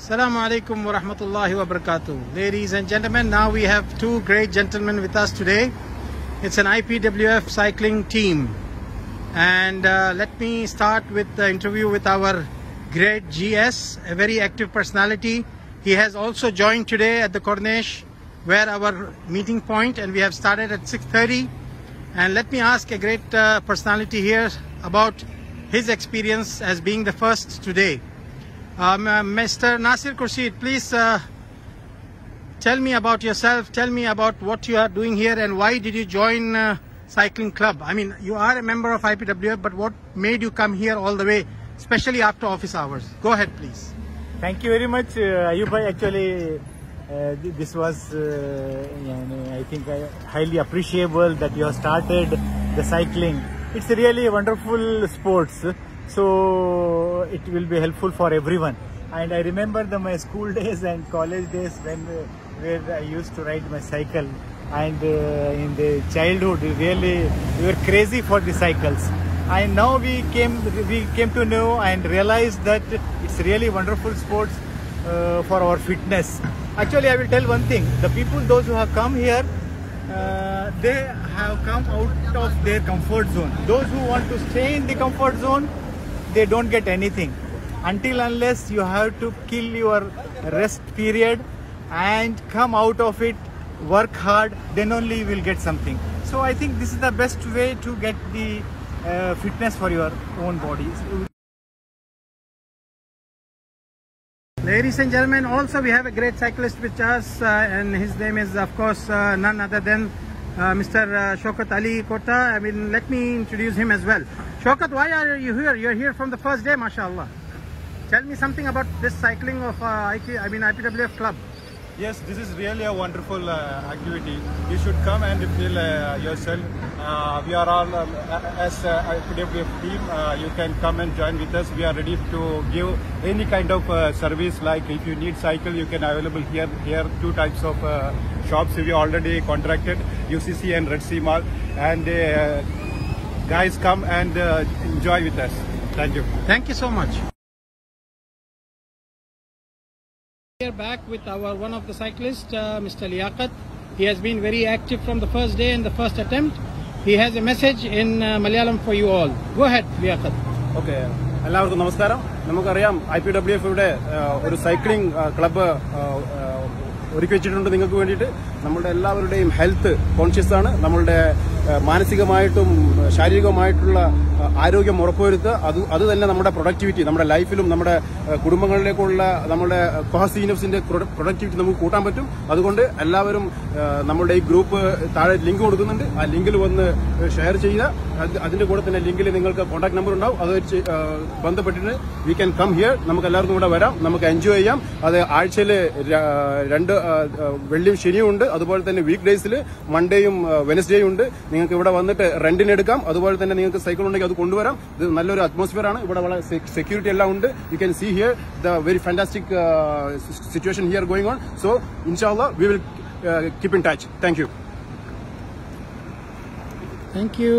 Assalamu alaikum wa rahmatullahi wa barakatuh. Ladies and gentlemen, now we have two great gentlemen with us today. It's an IPWF cycling team. And let me start with the interview with our great GS, a very active personality. He has also joined today at the Corniche, where our meeting point, and we have started at 6:30. And let me ask a great personality here about his experience as being the first today. Mr. Nasir Khurshid, please tell me about yourself. Tell me about what you are doing here and why did you join cycling club? I mean, you are a member of IPWF, but what made you come here all the way, especially after office hours? Go ahead, please. Thank you very much, Ayub bhai. Actually, this was, I think, highly appreciable that you have started the cycling. It's really a wonderful sports. So it will be helpful for everyone. And I remember my school days and college days where I used to ride my cycle. And in the childhood, really, we were crazy for the cycles. And now we came to know and realize that it's really wonderful sports for our fitness. Actually, I will tell one thing: the people, those who have come here, they have come out of their comfort zone. Those who want to stay in the comfort zone, they don't get anything unless you have to kill your rest period and come out of it, work hard, then only you will get something. So I think this is the best way to get the fitness for your own body. Ladies and gentlemen, also we have a great cyclist with us and his name is of course none other than Mr. Shaukat Ali Kota. I mean, let me introduce him as well. Shaukat, why are you here? You're here from the first day, mashallah. Tell me something about this cycling of IPWF club. Yes, this is really a wonderful activity. You should come and feel yourself. We are all, as IPWF team, you can come and join with us. We are ready to give any kind of service. Like if you need cycle, you can available here. Here, two types of shops we already contracted, UCC and Red Sea Mall. And guys, come and enjoy with us. Thank you. Thank you so much. We are back with one of the cyclists, Mr. Liaqat. He has been very active from the first day and the first attempt. He has a message in Malayalam for you all. Go ahead, Liaqat. Okay. എല്ലാവർക്കും നമസ്കാരം. നമുക്കറിയാം IPWF ഇവിടെ ഒരു cycling club ഒരുക്കി വെച്ചിട്ടുണ്ട് നിങ്ങൾക്ക് വേണ്ടിയിട്ട്. നമ്മളുടെ എല്ലാവരുടെയും ഹെൽത്ത് കോൺഷ്യസ് ആണ്. നമ്മളുടെ മാനസികമായിട്ടും ശാരീരികമായിട്ടുള്ള ആരോഗ്യം ഉറപ്പുവരുത്തുക. അത് തന്നെ നമ്മുടെ പ്രൊഡക്ടിവിറ്റി, നമ്മുടെ ലൈഫിലും നമ്മുടെ കുടുംബങ്ങളിലേക്കുള്ള നമ്മുടെ കോഹസീനഫ്സിന്റെ പ്രൊഡക്ടിവിറ്റി നമുക്ക് കൂട്ടാൻ പറ്റും. അതുകൊണ്ട് എല്ലാവരും നമ്മുടെ ഈ ഗ്രൂപ്പ് താഴെ ലിങ്ക് കൊടുക്കുന്നുണ്ട്. ആ ലിങ്കിൽ വന്ന് ഷെയർ ചെയ്യുക. അതിന്റെ കൂടെ തന്നെ ലിങ്കിൽ നിങ്ങൾക്ക് കോൺടാക്ട് നമ്പർ ഉണ്ടാവും. അത് വെച്ച് ബന്ധപ്പെട്ടിട്ട് വി ക്യാൻ കം ഹിയർ. നമുക്ക് എല്ലാവർക്കും ഇവിടെ വരാം, നമുക്ക് എൻജോയ് ചെയ്യാം. അത് ആഴ്ചയിൽ 2 വെള്ളിയും ശനിയും ഉണ്ട്. അതുപോലെ തന്നെ വീക്ക് ഡേയ്സിൽ മൺഡേയും വെനസ്ഡേയും ഉണ്ട്. നിങ്ങൾക്ക് ഇവിടെ വന്നിട്ട് റെന്റിനെടുക്കാം. അതുപോലെ തന്നെ നിങ്ങൾക്ക് സൈക്കിൾ ഉണ്ടെങ്കിൽ അത് കൊണ്ടുവരാം. ഇത് നല്ലൊരു അറ്റ്മോസ്ഫിയർ ആണ്. ഇവിടെ വളരെ സെക്യൂരിറ്റി എല്ലാം ഉണ്ട്. You can see here the very fantastic situation here going on. So ഇൻഷാല്ലാ we will keep in touch. Thank you. Thank you.